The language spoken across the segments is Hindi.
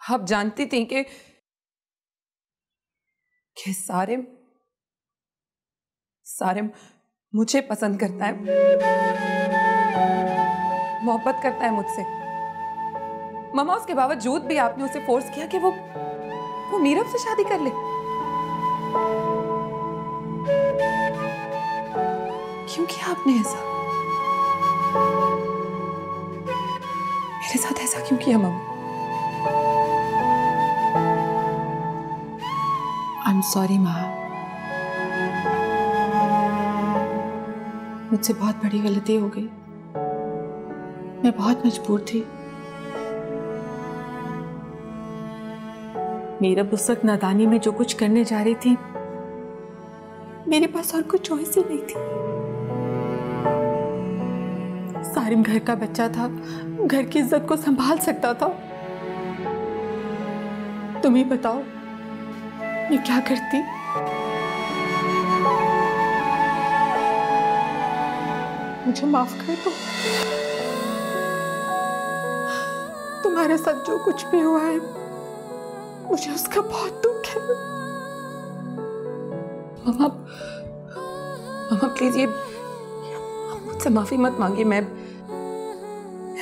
आप जानती थी कि सारिम मुझे पसंद करता है, मोहब्बत करता है मुझसे। मामा, उसके बावजूद भी आपने उसे फोर्स किया कि वो मीरब से शादी कर ले। क्यों किया आपने ऐसा? मेरे साथ ऐसा क्यों किया मामा? आई एम सॉरी माँ, मुझसे बहुत बड़ी गलती हो गई। मैं बहुत मजबूर थी। मीरब उस वक्त नादानी में जो कुछ करने जा रही थी, मेरे पास और कुछ चॉइस ही नहीं थी। सारिम घर का बच्चा था, घर की इज्जत को संभाल सकता था। तुम ही बताओ मैं क्या करती? मुझे माफ कर दो। तुम्हारे साथ जो कुछ भी हुआ है, मुझे उसका बहुत दुख है। मामा प्लीज ये आप मुझसे माफी मत मांगिए। मैं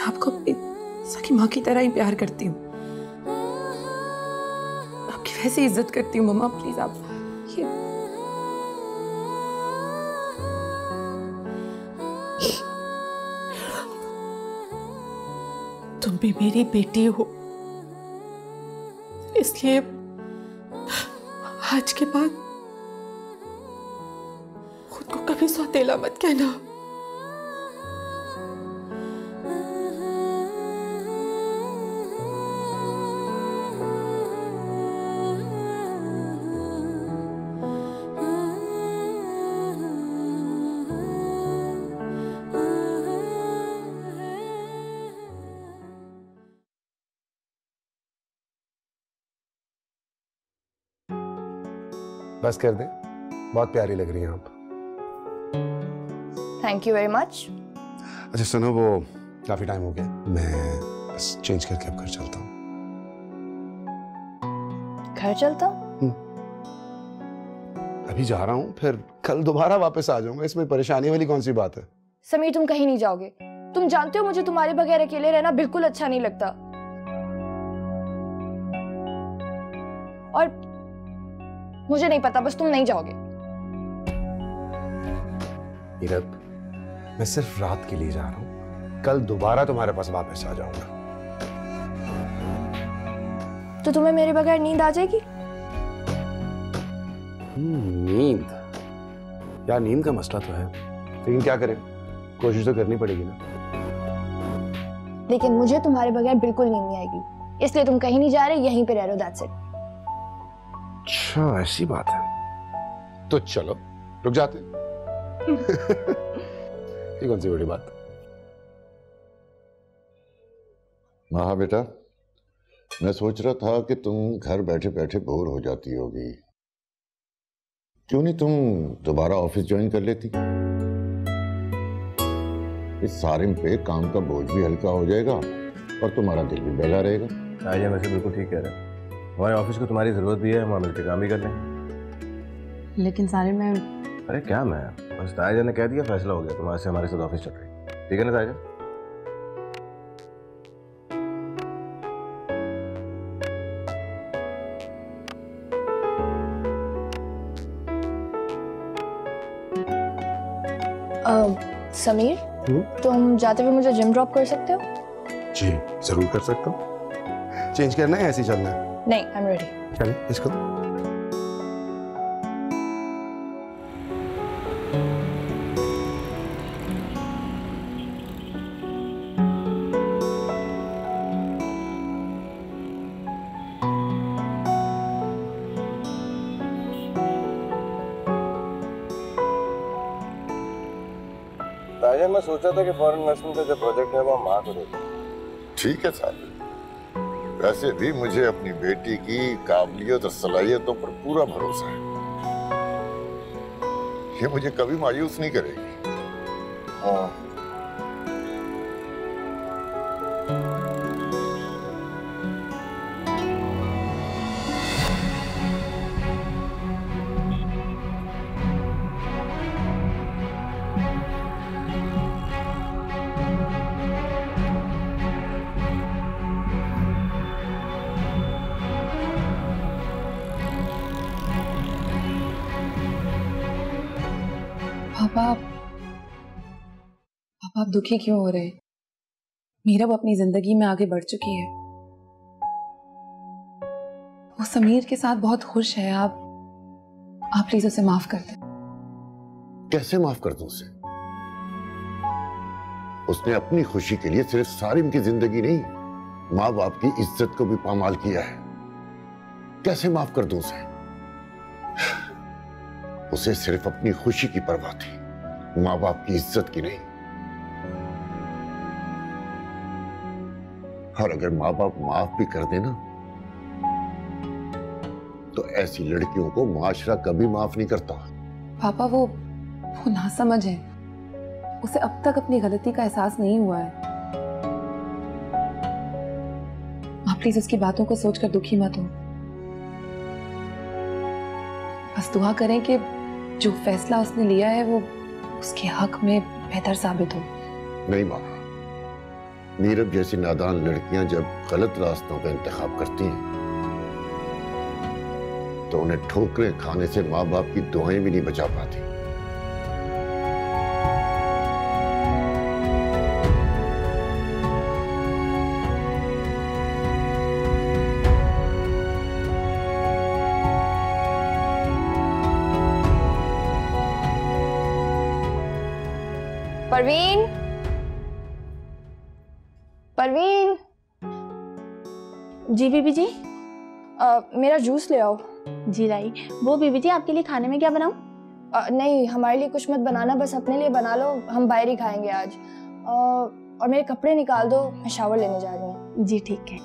आपको अपनी सगी माँ की तरह ही प्यार करती हूँ, आपकी वैसे इज्जत करती हूँ। मामा प्लीज आप ये तुम भी मेरी बेटी हो, इसलिए आज के बाद खुद को कभी सौतेला मत कहना। बस कर दे, बहुत प्यारी लग रही हैं आप। Thank you very much. अच्छा सुनो, वो काफी टाइम हो गया, मैं बस चेंज करके अब घर चलता हूँ। घर चलता हूँ? अभी जा रहा हूँ, फिर कल दोबारा वापस आ जाऊंगा। इसमें परेशानी वाली कौन सी बात है? समीर, तुम कहीं नहीं जाओगे। तुम जानते हो मुझे तुम्हारे बगैर अकेले रहना बिल्कुल अच्छा नहीं लगता। और मुझे नहीं पता, बस तुम नहीं जाओगे। मीरब, मैं सिर्फ रात के लिए जा रहा हूँ, कल दोबारा तुम्हारे पास वापस आ जाऊंगा। तो तुम्हें मेरे बगैर नींद आ जाएगी? नींद? यार नींद का मसला तो है, लेकिन क्या करें, कोशिश तो करनी पड़ेगी ना। लेकिन मुझे तुम्हारे बगैर बिल्कुल नींद नहीं आएगी, इसलिए तुम कहीं नहीं जा रहे, यहीं पे रह रहे हो, दैट्स इट। अच्छा ऐसी बात है, तो चलो रुक जाते हैं। ये कौन सी बड़ी बात? हाँ बेटा, मैं सोच रहा था कि तुम घर बैठे बैठे बोर हो जाती होगी, क्यों नहीं तुम दोबारा ऑफिस ज्वाइन कर लेती? इस सारिम पे काम का बोझ भी हल्का हो जाएगा और तुम्हारा दिल भी बहला रहेगा। ताया वैसे बिल्कुल ठीक कह रहे हैं, हमारे ऑफिस को तुम्हारी जरूरत भी है, हम वहाँ मिलकर काम भी कर लें। लेकिन सारिम मैं अरे क्या मैं, बस ताया ने कह दिया, फैसला हो गया, तुम्हारे से हमारे साथ ऑफिस चल रही, ठीक है ना ताया? समीर, तुम जाते हुए मुझे जिम ड्रॉप कर सकते हो? जी जरूर कर सकता हूँ। चेंज करना है ऐसे ही चलना है? नहीं, आई एम रेडी। चलिए इसको ताया, मैं सोचा था कि फॉरेन इन्वेस्टमेंट का जो प्रोजेक्ट है वो माँ को दे दें। ठीक है साहब, वैसे भी मुझे अपनी बेटी की काबिलियत और सलाहियतों पर पूरा भरोसा है, ये मुझे कभी मायूस नहीं करेगी। हाँ पापा पापा आप दुखी क्यों हो रहे? मीरा अपनी जिंदगी में आगे बढ़ चुकी है, वो समीर के साथ बहुत खुश है। आप प्लीज उसे माफ कर दें। कैसे माफ कर दूं उसे? उसने अपनी खुशी के लिए सिर्फ सारिम की जिंदगी नहीं, माँ बाप की इज्जत को भी पामाल किया है। कैसे माफ कर दूं उसे? उसे सिर्फ अपनी खुशी की परवाह थी, माँ बाप की इज्जत की नहीं। और अगर माँ बाप माफ भी कर देना तो ऐसी लड़कियों को मुआशरा कभी माफ नहीं करता। पापा वो नासमझ है, उसे अब तक अपनी गलती का एहसास नहीं हुआ है। आप प्लीज उसकी बातों को सोचकर दुखी मत हो। बस दुआ करें कि जो फैसला उसने लिया है वो उसके हक में बेहतर साबित हो। नहीं मामा, मीरब जैसी नादान लड़कियां जब गलत रास्तों का इंतखाब करती हैं तो उन्हें ठोकरें खाने से माँ बाप की दुआएं भी नहीं बचा पाती। परवीन, परवीन। जी बीबी जी। मेरा जूस ले आओ। जी लाई। वो बीबी जी आपके लिए खाने में क्या बनाऊं? नहीं, हमारे लिए कुछ मत बनाना, बस अपने लिए बना लो, हम बाहर ही खाएंगे आज। और मेरे कपड़े निकाल दो, मैं शावर लेने जा रही हूँ। जी ठीक है।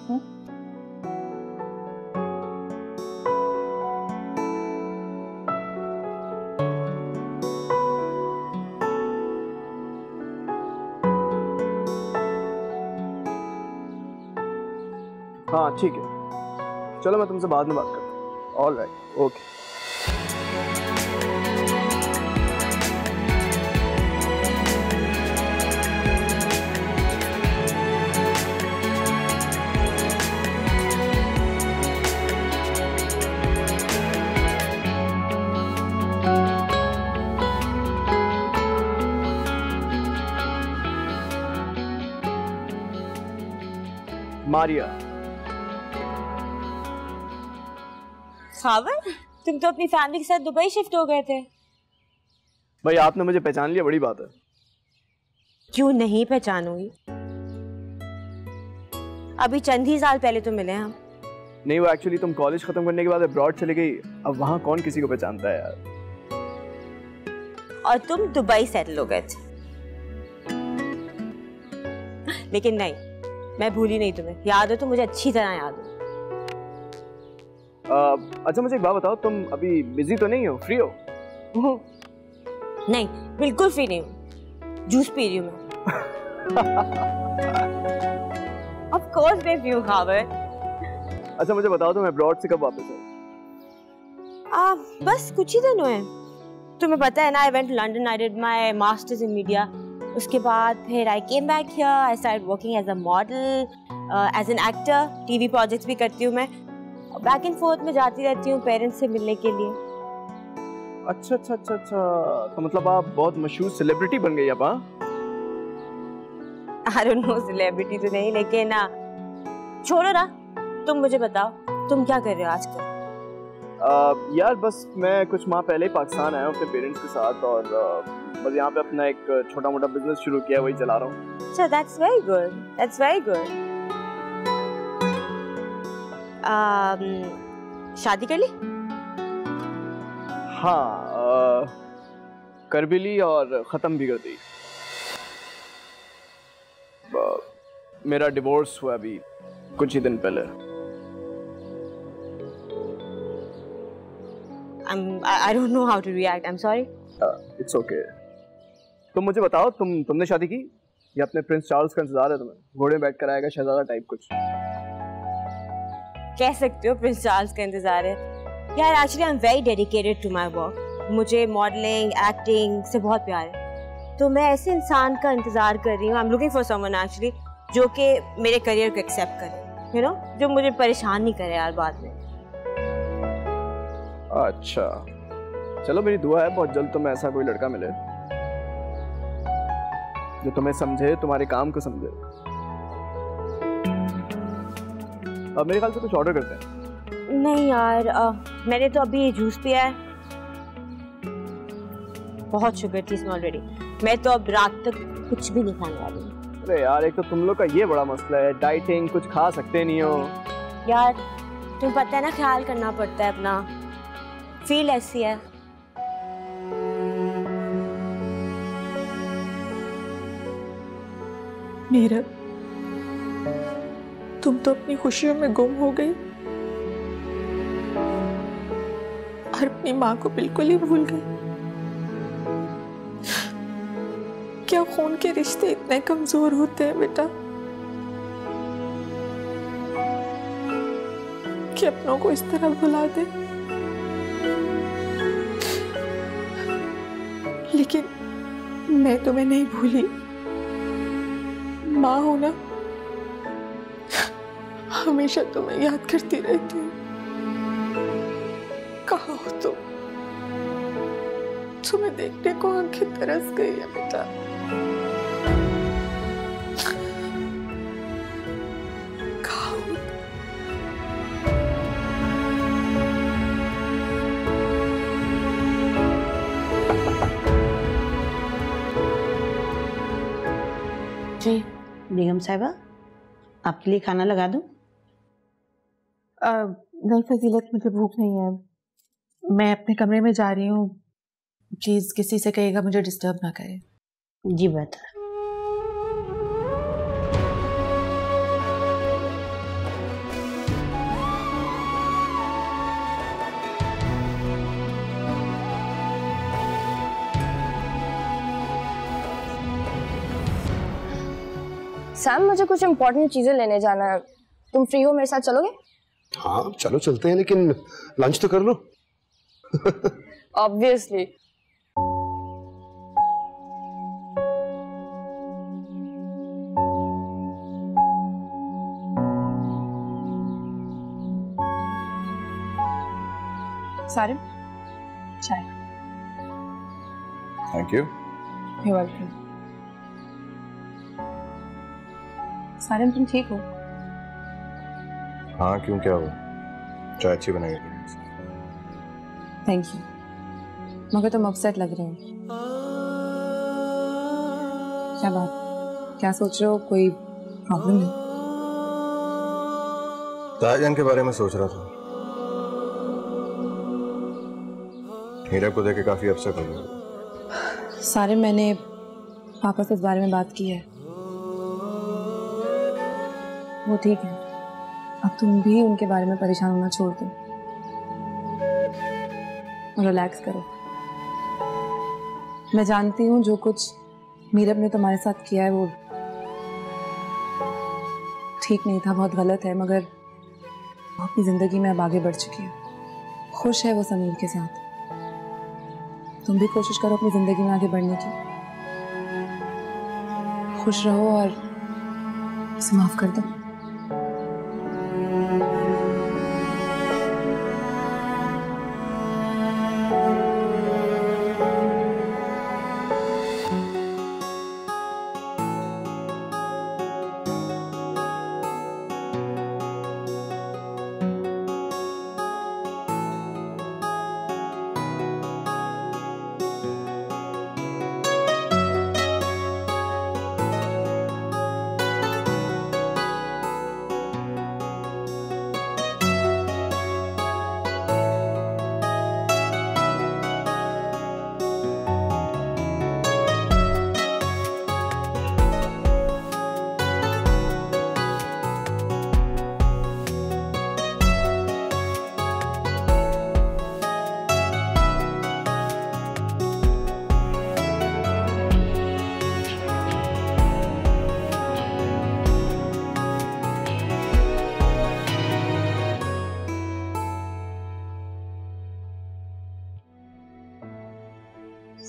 हाँ ठीक है, चलो मैं तुमसे बाद में बात करता हूँ। All right, okay. Maria, Khawar, तुम तो अपनी फैमिली के साथ दुबई शिफ्ट हो गए थे। भाई आपने मुझे पहचान लिया, बड़ी बात है। क्यों नहीं पहचानूंगी? अभी चंद ही साल पहले तो मिले हम। नहीं, वो एक्चुअली तुम कॉलेज खत्म करने के बाद अब्रॉड चली गई, अब वहां कौन किसी को पहचानता है यार। और तुम दुबई सेटल हो गए थे। लेकिन नहीं, मैं भूली नहीं तुम्हें, याद हो तो मुझे अच्छी तरह याद हो। अच्छा मुझे एक बात बताओ, तुम अभी बिजी तो नहीं हो, फ्री हो? नहीं, बिल्कुल फ्री नहीं हूँ, जूस पी रही हूँ मैं। ऑफ कोर्स मैं पी हूँ खावर। अच्छा मुझे बताओ, तुम अब्रॉड से कब वापस आए? बस कुछ ही दिन हुए। तुम्हें पता है ना, I went to London, I did my masters in media. उसके बाद फिर I came back here, I started working as a model, as an actor, TV projects भी करती हूँ मैं। बैक एंड फोर्थ में जाती रहती हूँ पेरेंट्स से मिलने के लिए। अच्छा अच्छा अच्छा अच्छा, तो मतलब आप बहुत मशहूर सेलिब्रिटी बन गई अब? आई डोंट नो, सेलिब्रिटी तो नहीं, लेकिन छोड़ो ना, तुम मुझे बताओ तुम क्या कर रहे हो आजकल? यार बस मैं कुछ माह पहले ही पाकिस्तान आया हूँ अपने पेरेंट्स के साथ, और बस यहाँ पे अपना एक छोटा मोटा बिजनेस शुरू किया, वही चला रहा हूँ। So that's very good. That's very good. शादी कर ली? हाँ, कर भी ली और ख़त्म भी कर दी। मेरा डिवोर्स हुआ अभी कुछ ही दिन पहले। I don't know how to react. I'm sorry. It's okay. तुम मुझे बताओ, तुमने शादी की या अपने प्रिंस चार्ल्स का इंतजार है तुम्हें? घोड़े में बैठ कर आएगा शहजादा टाइप कुछ? कह सकते हो प्रिंस चार्ल्स का इंतजार है। यार actually I am very dedicated to my work. मुझे मॉडलिंग, एक्टिंग से बहुत प्यार है, तो मैं ऐसे इंसान का इंतजार कर रही हूँ। I am looking for someone actually जो कि मेरे करियर को एक्सेप्ट करे, यू नो, जो मुझे परेशान नहीं करे यार बाद में। अच्छा चलो, मेरी दुआ है बहुत जल्द तुम्हें ऐसा कोई लड़का मिले जो तुम्हें समझे, तुम्हारे काम को समझे। अब मेरे ख्याल से कुछ ऑर्डर करते हैं। नहीं यार, मैंने तो अभी जूस पिया है, बहुत शुगर थी इसमें ऑलरेडी। मैं तो अब रात तक कुछ भी नहीं खाने वाली हूँ। अरे यार, एक तो तुम लोग का ये बड़ा मसला है, डाइटिंग, कुछ खा सकते नहीं हो। यार तुम्हें पता है ना, ख्याल करना पड़ता है अपना, फील ऐसी है। मीरा, तुम तो अपनी खुशियों में गुम हो गई और अपनी माँ को बिल्कुल ही भूल गई। क्या खून के रिश्ते इतने कमजोर होते हैं बेटा कि अपनों को इस तरह भुला दे? लेकिन मैं तुम्हें नहीं भूली। माँ हो ना, हमेशा तुम्हें याद करती रहती हूँ। कहाँ हो तुम? तुम्हें देखने को आंखें तरस गई है बेटा। कहाँ हो? जी बेगम साहिबा, आपके लिए खाना लगा दूं? नहीं फजीलत, मुझे भूख नहीं है। मैं अपने कमरे में जा रही हूँ। प्लीज किसी से कहिएगा मुझे डिस्टर्ब ना करे। जी बेहतर। सैम, मुझे कुछ इम्पोर्टेंट चीजें लेने जाना है। तुम फ्री हो, मेरे साथ चलोगे? हाँ चलो चलते हैं, लेकिन लंच तो कर लो। ऑब्वियसली। सारिम, चाय। Thank you. You welcome. Sarim, तुम ठीक हो? हाँ क्यों, क्या हुआ? चाय अच्छी बनाई है। थैंक यू, मगर तुम अपसेट लग रहे हो। क्या बात, क्या सोच रहे हो? कोई प्रॉब्लम है? ताजन के बारे में सोच रहा था। हीरा को देख के काफी अपसेट हो गया। सारे, मैंने पापा से इस बारे में बात की है। वो ठीक है, अब तुम भी उनके बारे में परेशान होना छोड़ दो और रिलैक्स करो। मैं जानती हूँ जो कुछ मीरब ने तुम्हारे साथ किया है वो ठीक नहीं था, बहुत गलत है, मगर वो अपनी जिंदगी में अब आगे बढ़ चुकी है। खुश है वो समीर के साथ। तुम भी कोशिश करो अपनी जिंदगी में आगे बढ़ने की। खुश रहो और उसे माफ कर दो।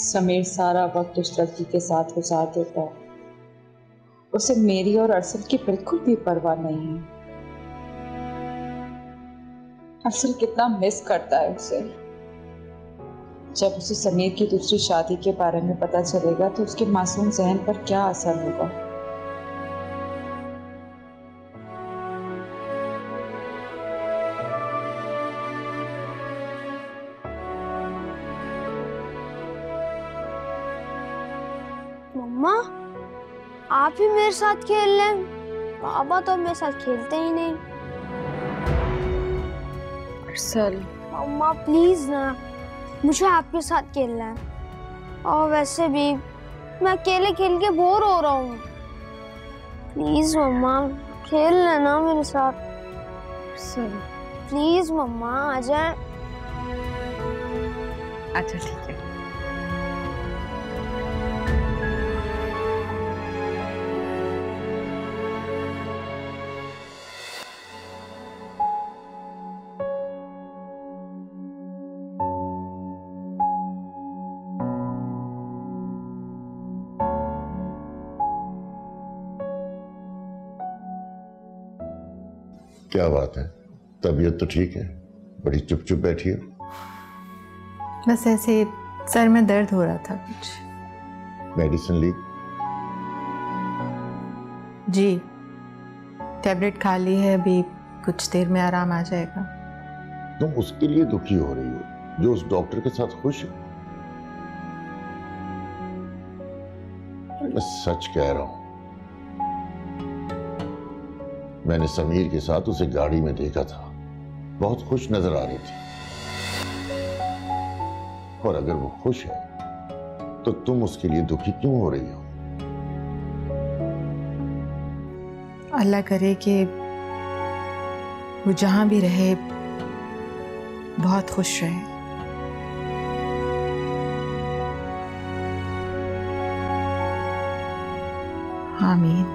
समीर सारा वक्त उस लड़की के साथ गुजार देता है। उसे मेरी और अरसल की बिल्कुल भी परवाह नहीं है। अरसल कितना मिस करता है उसे। जब उसे समीर की दूसरी शादी के बारे में पता चलेगा तो उसके मासूम जहन पर क्या असर होगा। मम्मा, आप ही मेरे साथ खेल लें। पापा तो मेरे साथ खेलते ही नहीं। अरसल, मम्मा प्लीज ना, मुझे आपके साथ खेलना है। और वैसे भी मैं अकेले खेल के बोर हो रहा हूँ। प्लीज मम्मा, खेल लेना मेरे साथ। अरसल, प्लीज मम्मा आ जाए। अच्छा ठीक है। क्या बात है, तबीयत तो ठीक है? बड़ी चुप चुप बैठी हो। बस ऐसे सर में दर्द हो रहा था कुछ। मेडिसिन ली? जी, टैबलेट खा ली है, अभी कुछ देर में आराम आ जाएगा। तुम उसके लिए दुखी हो रही हो जो उस डॉक्टर के साथ खुश है? मैं सच कह रहा हूं, मैंने समीर के साथ उसे गाड़ी में देखा था, बहुत खुश नजर आ रही थी। और अगर वो खुश है तो तुम उसके लिए दुखी क्यों हो रही हो? अल्लाह करे कि वो जहां भी रहे बहुत खुश रहे। आमीन।